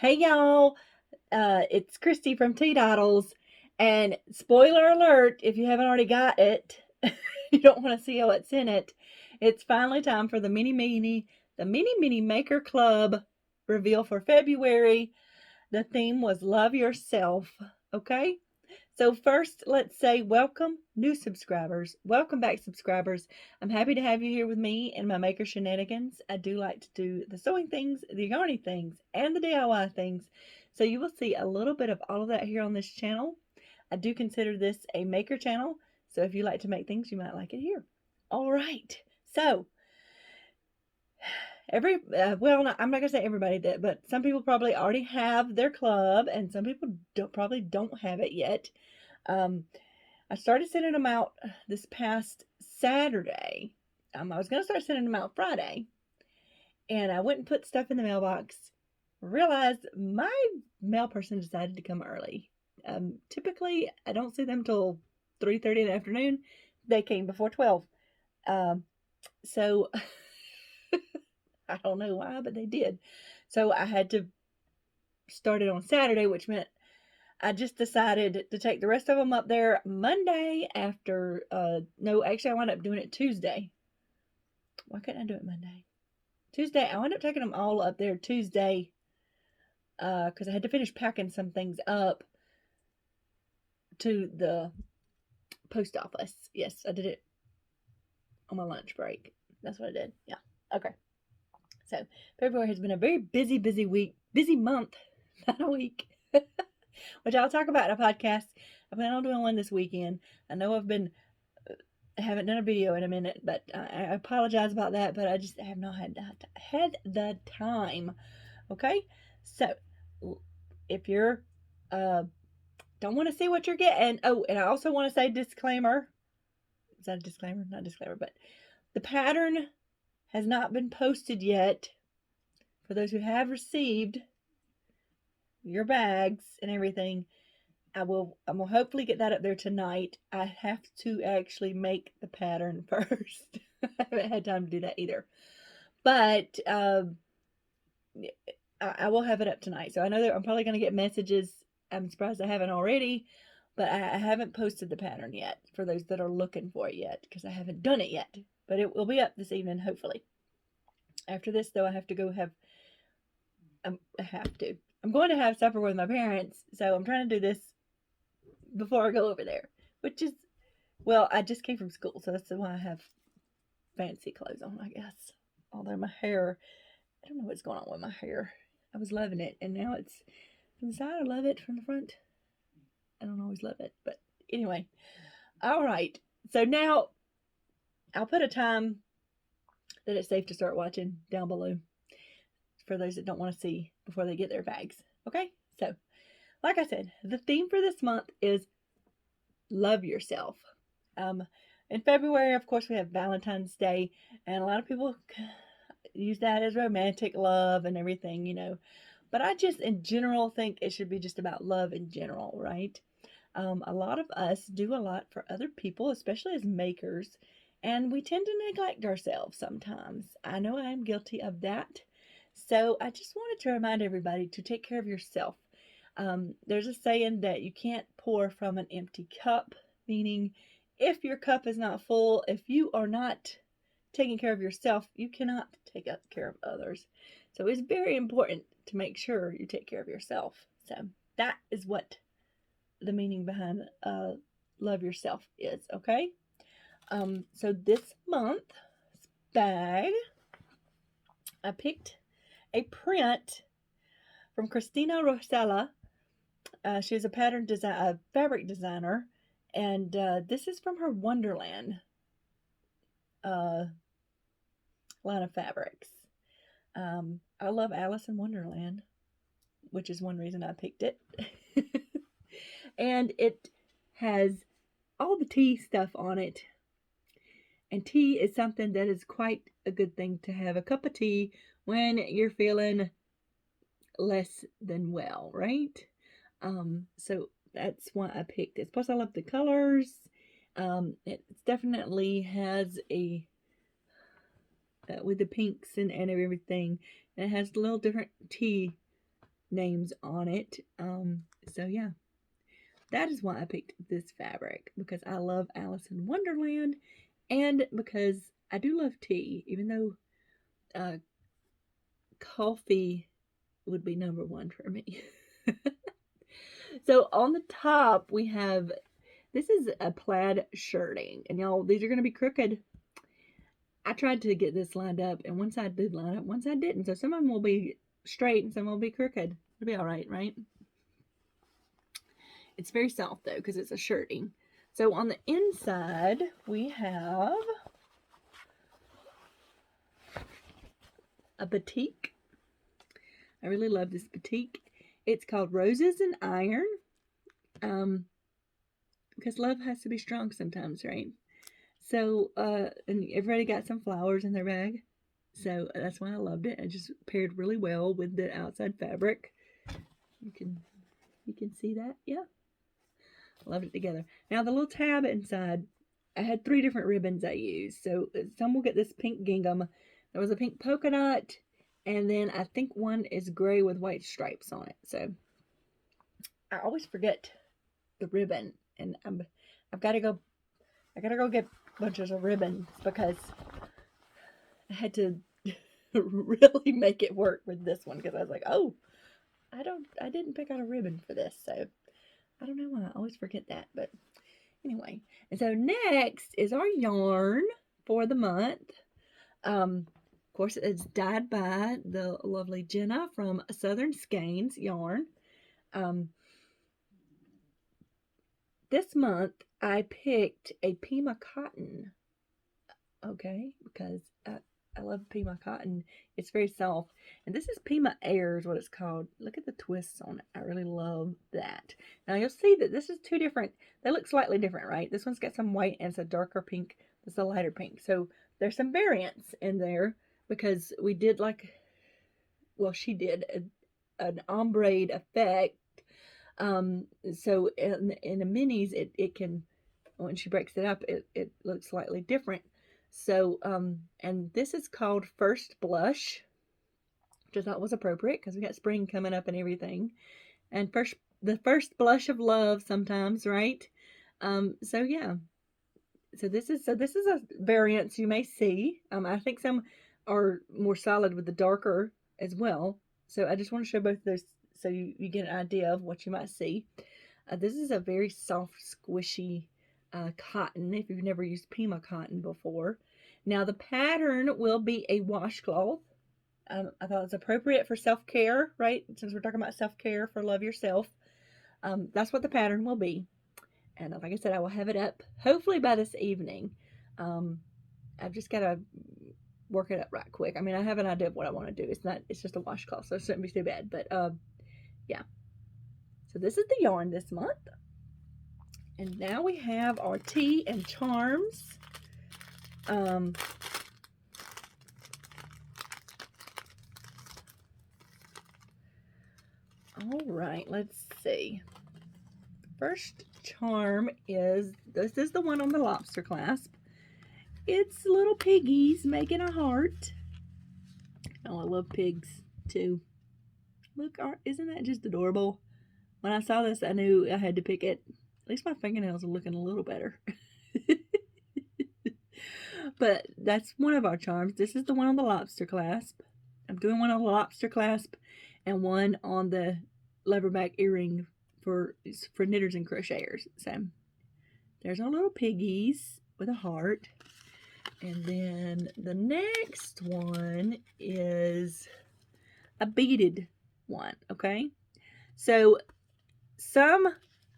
Hey y'all, it's Christy from Teadoddles, and spoiler alert, if you haven't already got it, you don't want to see what's in it. It's finally time for the Mini Maker Club reveal for February. The theme was Love Yourself, okay? So first, let's say welcome new subscribers. Welcome back, subscribers. I'm happy to have you here with me and my maker shenanigans. I do like to do the sewing things, the yarny things, and the DIY things. So you will see a little bit of all of that here on this channel. I do consider this a maker channel. So if you like to make things, you might like it here. All right. So I'm not gonna say everybody did, but some people probably already have their club, and some people probably don't have it yet. Um, I started sending them out this past Saturday. I was gonna start sending them out Friday, and I went and put stuff in the mailbox. Realized my mail person decided to come early. Typically, I don't see them till 3:30 in the afternoon. They came before 12. So I don't know why, but they did. So I had to start it on Saturday, which meant I just decided to take the rest of them up there Monday after, no, actually, I wound up doing it Tuesday. Why couldn't I do it Monday? Tuesday, I wound up taking them all up there Tuesday because I had to finish packing some things up to the post office. Yes, I did it on my lunch break. That's what I did. Yeah. Okay. So February has been a very busy week, busy month, not a week, which I'll talk about in a podcast. I plan on doing one this weekend. I know I haven't done a video in a minute, but I apologize about that. But I just have not had the time. Okay, so if you're don't want to see what you're getting, oh, and I also want to say disclaimer. Is that a disclaimer? Not disclaimer, but the pattern has not been posted yet. For those who have received your bags and everything, I'm gonna hopefully get that up there tonight. I have to actually make the pattern first. I haven't had time to do that either. But I will have it up tonight. So I know that I'm probably gonna get messages. I'm surprised I haven't already, but I haven't posted the pattern yet for those that are looking for it yet because I haven't done it yet. But it will be up this evening, hopefully. After this, though, I have to go have. I have to. I'm going to have supper with my parents, so I'm trying to do this before I go over there, which is, well, I just came from school, so that's why I have fancy clothes on, I guess. Although my hair, I don't know what's going on with my hair. I was loving it, and now it's from the side. I love it. From the front, I don't always love it, but anyway. All right. So now I'll put a time that it's safe to start watching down below for those that don't want to see before they get their bags. Okay? So, like I said, the theme for this month is love yourself. In February, of course, we have Valentine's Day, and a lot of people use that as romantic love and everything, But I just, in general, think it should be just about love in general, right? A lot of us do a lot for other people, especially as makers, and we tend to neglect ourselves sometimes. I know I'm guilty of that. So I just wanted to remind everybody to take care of yourself. There's a saying that you can't pour from an empty cup, meaning if your cup is not full, if you are not taking care of yourself, you cannot take care of others. So it's very important to make sure you take care of yourself. So that is what the meaning behind love yourself is, okay? So this month's bag, I picked a print from Christina Rosella. She's a fabric designer, and this is from her Wonderland line of fabrics. I love Alice in Wonderland, which is one reason I picked it. And it has all the tea stuff on it. And tea is something that is quite a good thing to have. A cup of tea when you're feeling less than well, right? So that's why I picked this. Plus, I love the colors. It definitely has a with the pinks and everything. And it has a little different tea names on it. So yeah, that is why I picked this fabric, because I love Alice in Wonderland, and because I do love tea, even though coffee would be number one for me. So on the top we have, this is a plaid shirting, and y'all, these are going to be crooked. I tried to get this lined up, and one side did line up, one side didn't. So some of them will be straight and some will be crooked. It'll be all right, right? It's very soft though, because it's a shirting. So on the inside we have a batik. I really love this batik. It's called Roses and Iron. Because love has to be strong sometimes, right? So, and everybody got some flowers in their bag. So that's why I loved it. It just paired really well with the outside fabric. You can see that, yeah. Loved it together. Now the little tab inside, I had 3 different ribbons I used. So some will get this pink gingham. There was a pink polka dot, and then I think one is gray with white stripes on it. So I always forget the ribbon, and I gotta go get bunches of ribbons, because I had to really make it work with this one, because I was like, oh, I didn't pick out a ribbon for this, so I don't know why I always forget that. But anyway, and so next is our yarn for the month. Of course, it's dyed by the lovely Jenna from Southern Skeins Yarn. This month I picked a Pima cotton, okay, because I love Pima cotton. It's very soft. And this is Pima Air is what it's called. Look at the twists on it. I really love that. Now you'll see that this is 2 different. They look slightly different, right? This one's got some white and it's a darker pink. This is a lighter pink. So there's some variance in there, because we did she did an ombre effect. So in the minis, it can, when she breaks it up, it looks slightly different. So, and this is called First Blush, which I thought was appropriate because we got spring coming up and everything. And the first blush of love sometimes, right? So yeah. So this is a variance you may see. I think some are more solid with the darker as well. So I just want to show both of those so you get an idea of what you might see. This is a very soft, squishy cotton, if you've never used Pima cotton before. Now the pattern will be a washcloth. I thought it was appropriate for self-care, right? Since we're talking about self-care for love yourself. That's what the pattern will be. And like I said, I will have it up hopefully by this evening. I've just got to work it up right quick. I mean, I have an idea of what I want to do. It's just a washcloth, so it shouldn't be too bad. But yeah. So this is the yarn this month. And now we have our tea and charms. All right, let's see. First charm is, this is the one on the lobster clasp. It's little piggies making a heart. Oh, I love pigs too. Look, isn't that just adorable? When I saw this, I knew I had to pick it. At least my fingernails are looking a little better. But that's one of our charms. This is the one on the lobster clasp. I'm doing one on the lobster clasp and one on the leatherback earring for knitters and crocheters. So there's our little piggies with a heart. And then the next one is a beaded one, okay? So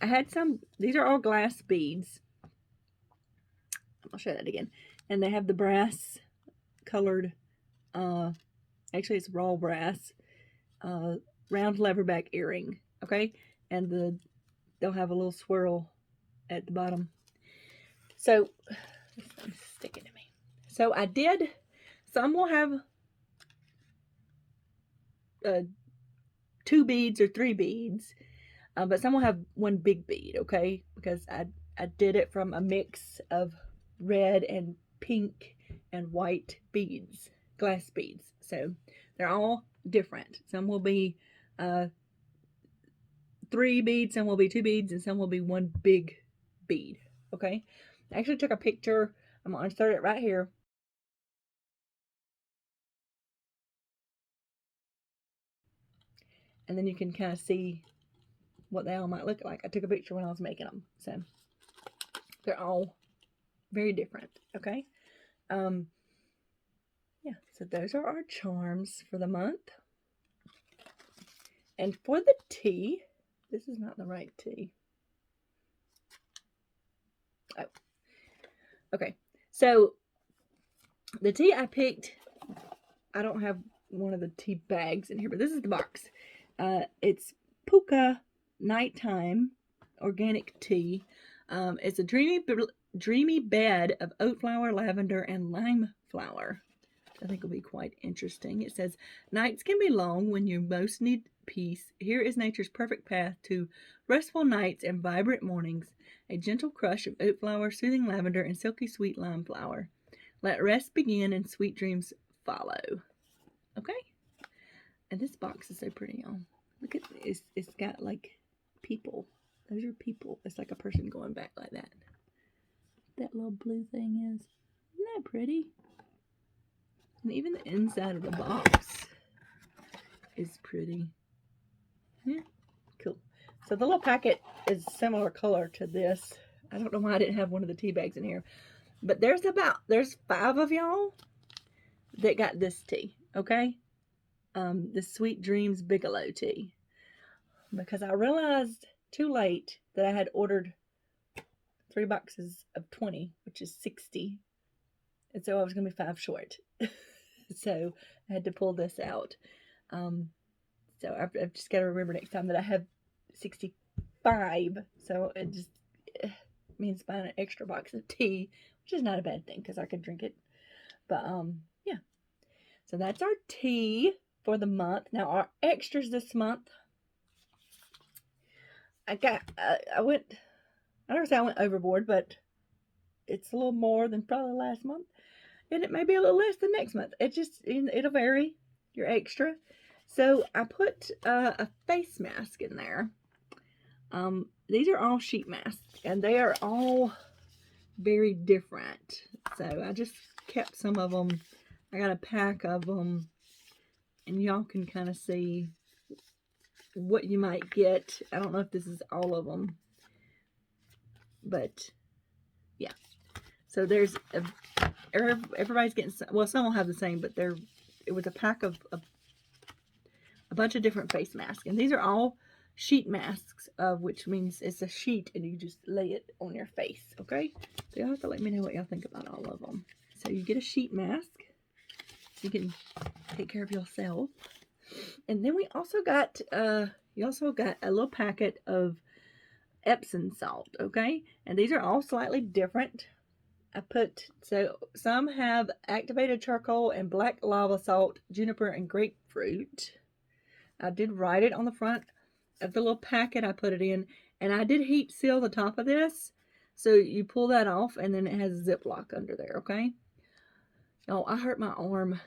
I had some, these are all glass beads. I'll show that again. And they have the brass colored, actually it's raw brass, round leatherback earring, okay? And they'll have a little swirl at the bottom. So, stick it to me. So I did, some will have 2 beads or 3 beads, but some will have 1 big bead, okay? Because I did it from a mix of red and pink and white beads, glass beads. So they're all different. Some will be uh, 3 beads, some will be 2 beads, and some will be 1 big bead. Okay, I actually took a picture. I'm going to insert it right here. And then you can kind of see what they all might look like. I took a picture when I was making them. So they're all very different. Okay. Yeah, so those are our charms for the month. And for the tea, this is not the right tea. Oh, okay. So the tea I picked, I don't have one of the tea bags in here, but this is the box. It's Puka Nighttime Organic Tea. It's a dreamy bed of oat flower, lavender, and lime flower. I think will be quite interesting. It says, nights can be long when you most need peace. Here is nature's perfect path to restful nights and vibrant mornings. A gentle crush of oat flower, soothing lavender, and silky sweet lime flower. Let rest begin and sweet dreams follow. Okay? And this box is so pretty, y'all. Look at this. It's got like people. Those are people. It's like a person going back like that. That little blue thing is. Isn't that pretty? And even the inside of the box is pretty. Yeah, cool. So the little packet is similar color to this. I don't know why I didn't have one of the tea bags in here. But there's 5 of y'all that got this tea, okay? The Sweet Dreams Bigelow tea. Because I realized too late that I had ordered 3 boxes of 20, which is 60. And so I was going to be 5 short. So I had to pull this out. So I've just got to remember next time that I have 65. So it just means buying an extra box of tea, which is not a bad thing because I could drink it. But yeah. So that's our tea for the month. Now our extras this month. I don't say I went overboard, but it's a little more than probably last month. And it may be a little less than next month. It'll vary, your extra. So I put a face mask in there. These are all sheet masks, and they are all very different. So I just kept some of them. I got a pack of them, and y'all can kind of see what you might get. I don't know if this is all of them, but yeah. So everybody's getting, well, some will have the same, but it was a pack of a bunch of different face masks. And these are all sheet masks, which means it's a sheet and you just lay it on your face, okay? So y'all have to let me know what y'all think about all of them. So you get a sheet mask. So you can take care of yourself. And then we also got, you also got a little packet of Epsom salt, okay? And these are all slightly different. So some have activated charcoal and black lava salt, juniper, and grapefruit. I did write it on the front of the little packet I put it in, and I did heat seal the top of this. So you pull that off, and then it has a Ziploc under there, okay? Oh, I hurt my arm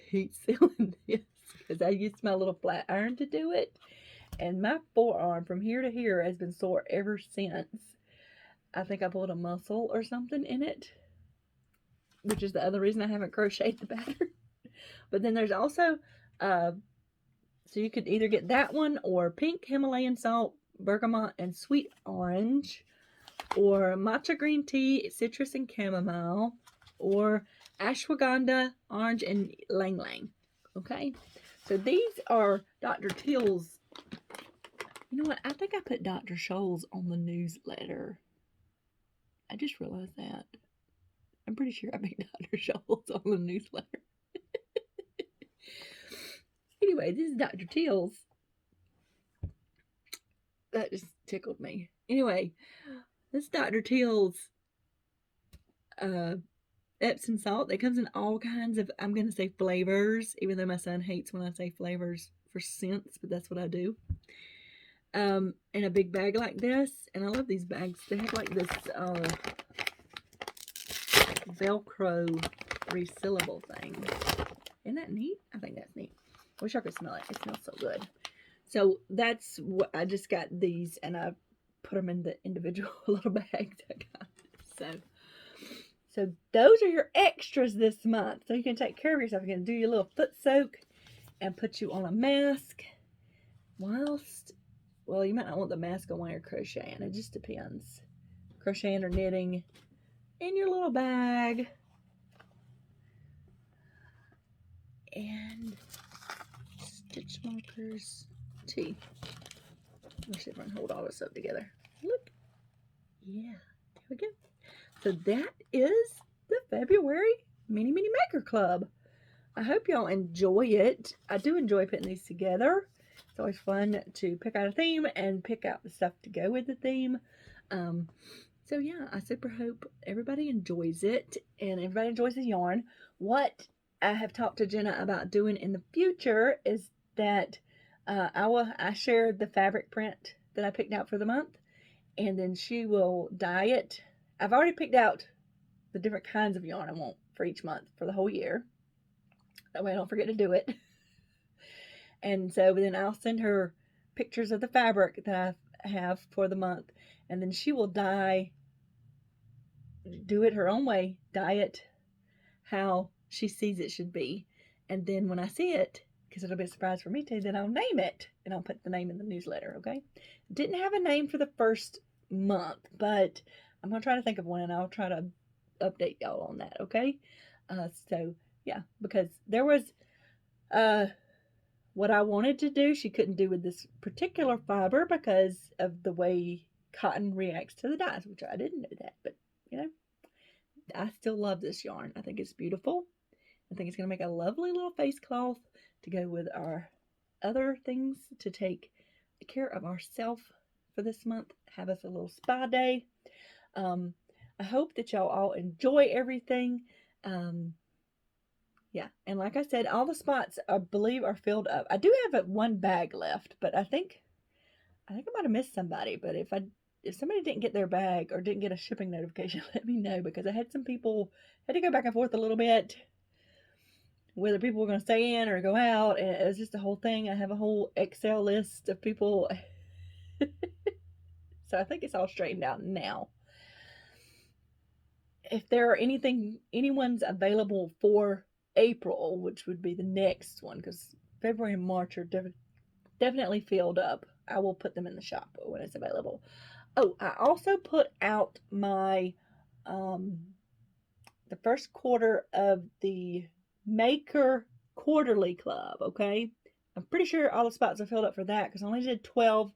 heat sealing this because I used my little flat iron to do it, and my forearm from here to here has been sore ever since. I think I pulled a muscle or something in it, which is the other reason I haven't crocheted the pattern. But then there's also, so you could either get that one or pink Himalayan salt, bergamot, and sweet orange, or matcha green tea, citrus and chamomile, or ashwagandha, orange, and lang lang. Okay, so these are Dr. Teal's. You know what? I think I put Dr. Scholl's on the newsletter. I just realized that. I'm pretty sure I made Dr. Scholl's on the newsletter. Anyway, this is Dr. Teal's. That just tickled me. Anyway, this is Dr. Teal's Epsom salt. It comes in all kinds of, I'm going to say flavors, even though my son hates when I say flavors for scents, but that's what I do. In a big bag like this. And I love these bags. They have like this Velcro resealable thing. Isn't that neat? I think that's neat. I wish I could smell it. It smells so good. So that's what I just got these, and I put them in the individual little bags I got. So those are your extras this month. So you can take care of yourself. You can do your little foot soak and put you on a mask whilst, well, you might not want the mask on while you're crocheting. It just depends. Crocheting or knitting in your little bag. And stitch markers, T. Let's see if I can hold all this up together. Look. Yeah, there we go. So that is the February Mini Maker Club. I hope y'all enjoy it. I do enjoy putting these together. It's always fun to pick out a theme and pick out the stuff to go with the theme. So yeah, I super hope everybody enjoys it and everybody enjoys the yarn. What I have talked to Jenna about doing in the future is that I shared the fabric print that I picked out for the month, and then she will dye it. I've already picked out the different kinds of yarn I want for each month for the whole year. That way I don't forget to do it. And so then I'll send her pictures of the fabric that I have for the month, and then she will do it her own way, dye it how she sees it should be. And then when I see it, because it'll be a surprise for me too, then I'll name it, and I'll put the name in the newsletter, okay? Didn't have a name for the first month, but I'm going to try to think of one, and I'll try to update y'all on that, okay? So, yeah, because there was what I wanted to do, she couldn't do with this particular fiber because of the way cotton reacts to the dyes, which I didn't know that, but, you know, I still love this yarn. I think it's beautiful. I think it's going to make a lovely little face cloth to go with our other things to take care of ourselves for this month. Have us a little spa day. I hope that y'all all enjoy everything. Yeah, and like I said, all the spots I believe are filled up. I do have one bag left, but I think I might have missed somebody. But if somebody didn't get their bag or didn't get a shipping notification, let me know, because I had some people had to go back and forth a little bit whether people were going to stay in or go out, and it was just a whole thing. I have a whole Excel list of people. So I think it's all straightened out now. If there are anyone's available for April, which would be the next one, because February and March are definitely filled up, I will put them in the shop when it's available. Oh, I also put out my the first quarter of the Maker Quarterly Club, okay? I'm pretty sure all the spots are filled up for that because I only did 12.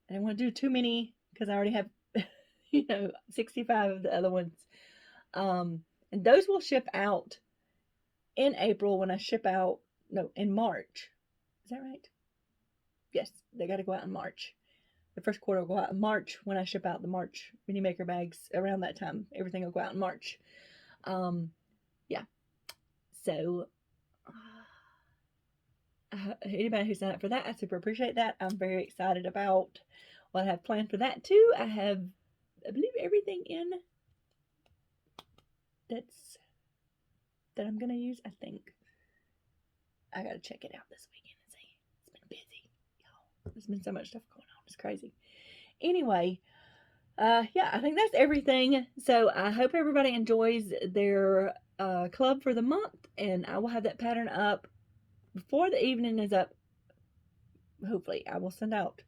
I didn't want to do too many because I already have, 65 of the other ones. And those will ship out in April when I ship out, no, in March. Is that right? Yes, they got to go out in March. The first quarter will go out in March when I ship out the March Mini Maker bags. Around that time, everything will go out in March. Yeah. So, anybody who signed up for that, I super appreciate that. I'm very excited about what I have planned for that too. I have, I believe, everything in that I'm gonna use. I think I gotta check it out this weekend and see. It's been busy, y'all. There's been so much stuff going on. It's crazy. Anyway, yeah, I think that's everything. So I hope everybody enjoys their club for the month, and I will have that pattern up before the evening is up. Hopefully, I will send out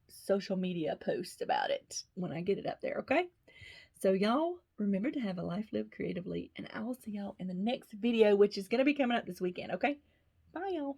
social media post about it when I get it up there, okay? So y'all remember to have a life lived creatively, and I will see y'all in the next video, which is going to be coming up this weekend, okay? Bye, y'all.